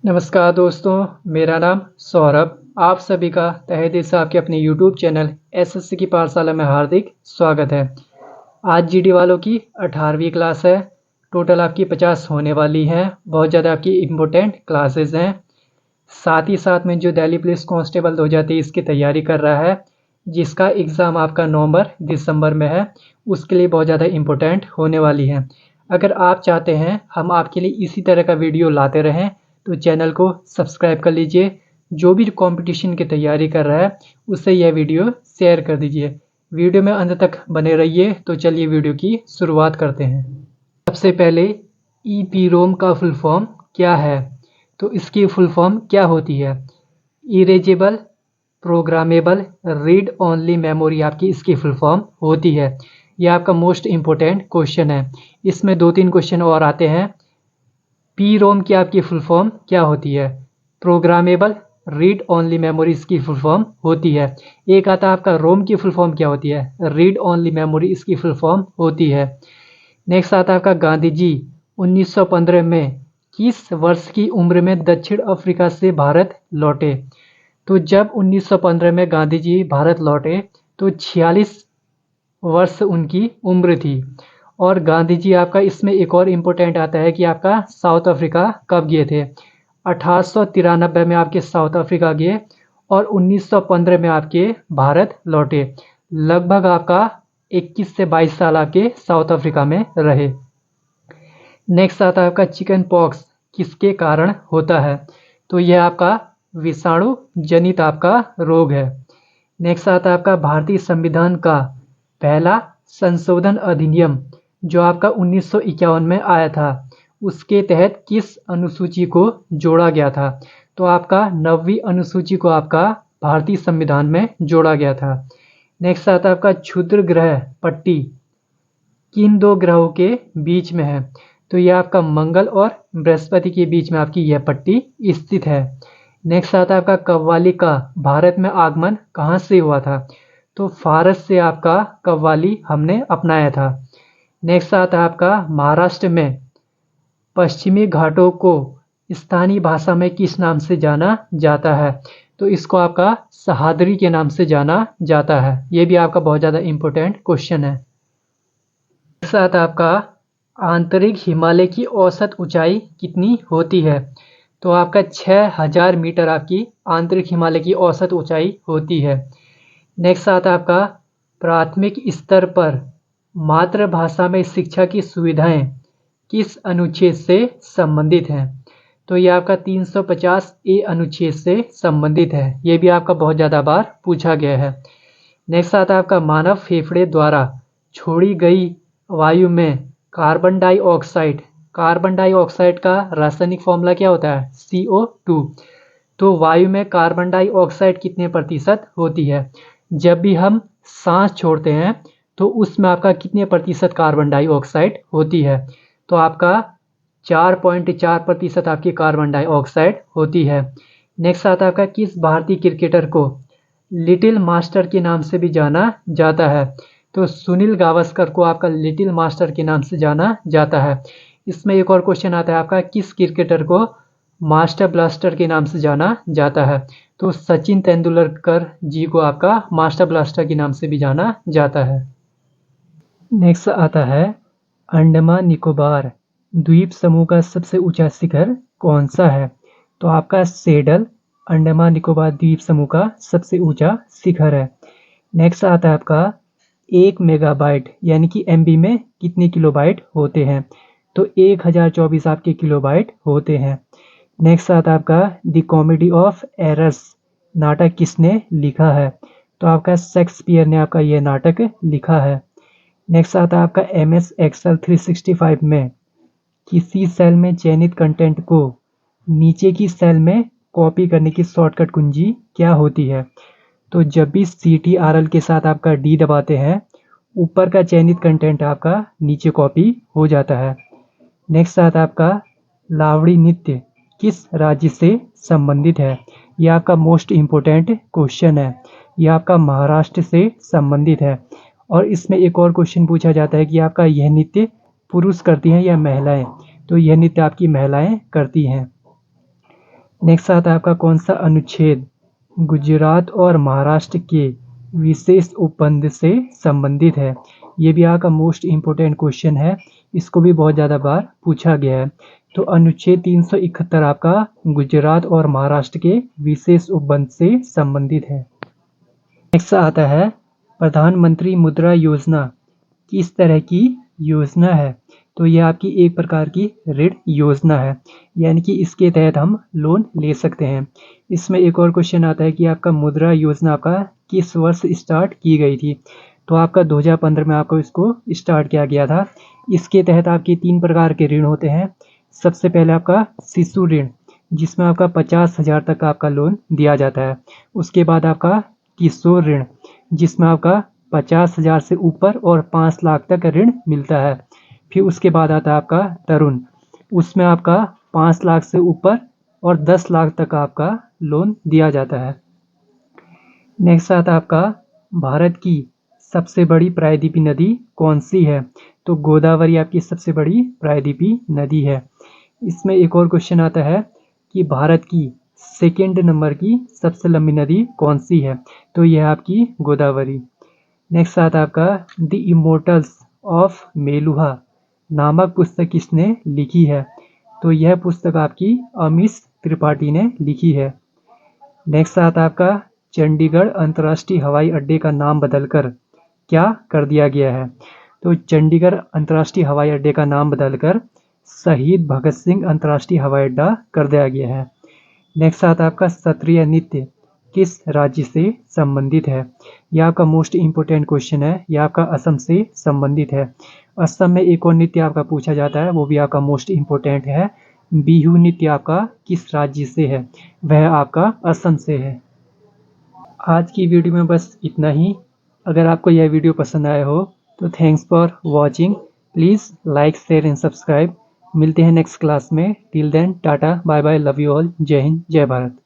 नमस्कार दोस्तों, मेरा नाम सौरभ। आप सभी का तहे दिल से आपके अपने YouTube चैनल एसएससी की पाठशाला में हार्दिक स्वागत है। आज जीडी वालों की 18वीं क्लास है। टोटल आपकी 50 होने वाली हैं। बहुत ज़्यादा आपकी इम्पोर्टेंट क्लासेस हैं। साथ ही साथ में जो दिल्ली पुलिस कांस्टेबल 2023 की तैयारी कर रहा है, जिसका एग्ज़ाम आपका नवंबर दिसंबर में है, उसके लिए बहुत ज़्यादा इम्पोर्टेंट होने वाली है। अगर आप चाहते हैं हम आपके लिए इसी तरह का वीडियो लाते रहें तो चैनल को सब्सक्राइब कर लीजिए। जो भी कंपटीशन की तैयारी कर रहा है उससे यह वीडियो शेयर कर दीजिए। वीडियो में अंत तक बने रहिए। तो चलिए वीडियो की शुरुआत करते हैं। सबसे पहले ईपीरोम का फुल फॉर्म क्या है? तो इसकी फुल फॉर्म क्या होती है? Erasable programmable read only memory आपकी इसकी फुल फॉर्म होती है। यह आपका मोस्ट इम्पोर्टेंट क्वेश्चन है। इसमें 2-3 क्वेश्चन और आते हैं। पी रोम की आपकी फुल फॉर्म क्या होती है? प्रोग्रामेबल रीड ओनली मेमोरी इसकी फुल फॉर्म होती है। एक आता है आपका रोम की फुल फॉर्म क्या होती है? रीड ओनली मेमोरी इसकी फुल फॉर्म होती है। नेक्स्ट आता है आपका गांधी जी 1915 में किस वर्ष की उम्र में दक्षिण अफ्रीका से भारत लौटे? तो जब 1915 में गांधी जी भारत लौटे तो 46 वर्ष उनकी उम्र थी। और गांधी जी आपका इसमें एक और इम्पोर्टेंट आता है कि आपका साउथ अफ्रीका कब गए थे? 1893 में आपके साउथ अफ्रीका गए और 1915 में आपके भारत लौटे। लगभग आपका 21 से 22 साल आपके साउथ अफ्रीका में रहे। नेक्स्ट आता है आपका चिकन पॉक्स किसके कारण होता है? तो यह आपका विषाणु जनित आपका रोग है। नेक्स्ट आता है आपका भारतीय संविधान का पहला संशोधन अधिनियम जो आपका 1951 में आया था, उसके तहत किस अनुसूची को जोड़ा गया था? तो आपका 9वीं अनुसूची को आपका भारतीय संविधान में जोड़ा गया था। नेक्स्ट आता है आपका क्षुद्र ग्रह पट्टी किन 2 ग्रहों के बीच में है? तो यह आपका मंगल और बृहस्पति के बीच में आपकी यह पट्टी स्थित है। नेक्स्ट आता है आपका कव्वाली का भारत में आगमन कहाँ से हुआ था? तो फारस से आपका कव्वाली हमने अपनाया था। नेक्स्ट आता है आपका महाराष्ट्र में पश्चिमी घाटों को स्थानीय भाषा में किस नाम से जाना जाता है? तो इसको आपका सहादरी के नाम से जाना जाता है। ये भी आपका बहुत ज़्यादा इम्पोर्टेंट क्वेश्चन है। नेक्स्ट आता है आपका आंतरिक हिमालय की औसत ऊंचाई कितनी होती है? तो आपका 6000 मीटर आपकी आंतरिक हिमालय की औसत ऊंचाई होती है। नेक्स्ट आता है आपका प्राथमिक स्तर पर मातृभाषा में शिक्षा की सुविधाएं किस अनुच्छेद से संबंधित हैं? तो ये आपका 350 ए अनुच्छेद से संबंधित है। ये भी आपका बहुत ज़्यादा बार पूछा गया है। नेक्स्ट आता है आपका मानव फेफड़े द्वारा छोड़ी गई वायु में कार्बन डाइऑक्साइड का रासायनिक फॉर्मूला क्या होता है? CO2। तो वायु में कार्बन डाइऑक्साइड कितने प्रतिशत होती है? जब भी हम सांस छोड़ते हैं तो उसमें आपका कितने प्रतिशत कार्बन डाइऑक्साइड होती है? तो आपका 4.4% आपकी कार्बन डाइऑक्साइड होती है। नेक्स्ट आता है आपका किस भारतीय क्रिकेटर को लिटिल मास्टर के नाम से भी जाना जाता है? तो सुनील गावस्कर को आपका लिटिल मास्टर के नाम से जाना जाता है। इसमें एक और क्वेश्चन आता है आपका किस क्रिकेटर को मास्टर ब्लास्टर के नाम से जाना जाता है? तो सचिन तेंदुलकर जी को आपका मास्टर ब्लास्टर के नाम से भी जाना जाता है। नेक्स्ट आता है अंडमान निकोबार द्वीप समूह का सबसे ऊंचा शिखर कौन सा है? तो आपका सेडल अंडमान निकोबार द्वीप समूह का सबसे ऊंचा शिखर है। नेक्स्ट आता है आपका 1 मेगाबाइट यानी कि MB में कितने किलोबाइट होते हैं? तो 1024 आपके किलोबाइट होते हैं। नेक्स्ट आता है आपका द कॉमेडी ऑफ एरर्स नाटक किसने लिखा है? तो आपका शेक्सपियर ने आपका यह नाटक लिखा है। नेक्स्ट आता है आपका MS Excel 365 में किसी सेल में चयनित कंटेंट को नीचे की सेल में कॉपी करने की शॉर्टकट कुंजी क्या होती है? तो जब भी CTRL के साथ आपका D दबाते हैं ऊपर का चयनित कंटेंट आपका नीचे कॉपी हो जाता है। नेक्स्ट आता है आपका लावड़ी नृत्य किस राज्य से संबंधित है? यह आपका मोस्ट इम्पोर्टेंट क्वेश्चन है। यह आपका महाराष्ट्र से संबंधित है। और इसमें एक और क्वेश्चन पूछा जाता है कि आपका यह नृत्य पुरुष करती हैं या महिलाएं? तो यह नृत्य आपकी महिलाएं करती हैं। नेक्स्ट आता है आपका कौन सा अनुच्छेद गुजरात और महाराष्ट्र के विशेष उपबंध से संबंधित है। ये भी आपका मोस्ट इम्पोर्टेंट क्वेश्चन है, इसको भी बहुत ज़्यादा बार पूछा गया है। तो अनुच्छेद 371 आपका गुजरात और महाराष्ट्र के विशेष उपबंध से संबंधित है। नेक्स्ट आता है प्रधानमंत्री मुद्रा योजना किस तरह की योजना है। तो यह आपकी एक प्रकार की ऋण योजना है, यानी कि इसके तहत हम लोन ले सकते हैं। इसमें एक और क्वेश्चन आता है कि आपका मुद्रा योजना आपका किस वर्ष स्टार्ट की गई थी। तो आपका 2015 में आपको इसको स्टार्ट किया गया था। इसके तहत आपके 3 प्रकार के ऋण होते हैं। सबसे पहले आपका शिशु ऋण, जिसमें आपका 50,000 तक का आपका लोन दिया जाता है। उसके बाद आपका किशोर ऋण, जिसमें आपका 50,000 से ऊपर और 5 लाख तक ऋण मिलता है। फिर उसके बाद आता है आपका तरुण, उसमें आपका 5 लाख से ऊपर और 10 लाख तक आपका लोन दिया जाता है। नेक्स्ट आता है आपका भारत की सबसे बड़ी प्रायद्वीपीय नदी कौन सी है। तो गोदावरी आपकी सबसे बड़ी प्रायद्वीपीय नदी है। इसमें एक और क्वेश्चन आता है कि भारत की सेकेंड नंबर की सबसे लंबी नदी कौन सी है। तो यह आपकी गोदावरी। नेक्स्ट आता है आपका द इमोर्टल्स ऑफ मेलुहा नामक पुस्तक किसने लिखी है। तो यह पुस्तक आपकी अमीश त्रिपाठी ने लिखी है। नेक्स्ट आता है आपका चंडीगढ़ अंतर्राष्ट्रीय हवाई अड्डे का नाम बदलकर क्या कर दिया गया है। तो चंडीगढ़ अंतर्राष्ट्रीय हवाई अड्डे का नाम बदलकर शहीद भगत सिंह अंतर्राष्ट्रीय हवाई अड्डा कर दिया गया है। नेक्स्ट आता है आपका सत्रीय नृत्य किस राज्य से संबंधित है। यह आपका मोस्ट इम्पोर्टेंट क्वेश्चन है, यह आपका असम से संबंधित है। असम में एक और नृत्य आपका पूछा जाता है, वो भी आपका मोस्ट इम्पोर्टेंट है। बिहू नृत्य आपका किस राज्य से है, वह आपका असम से है। आज की वीडियो में बस इतना ही। अगर आपको यह वीडियो पसंद आया हो तो thanks for watching. Please like share and subscribe. मिलते हैं नेक्स्ट क्लास में। Till then tata bye bye, love you all. जय हिंद जय भारत।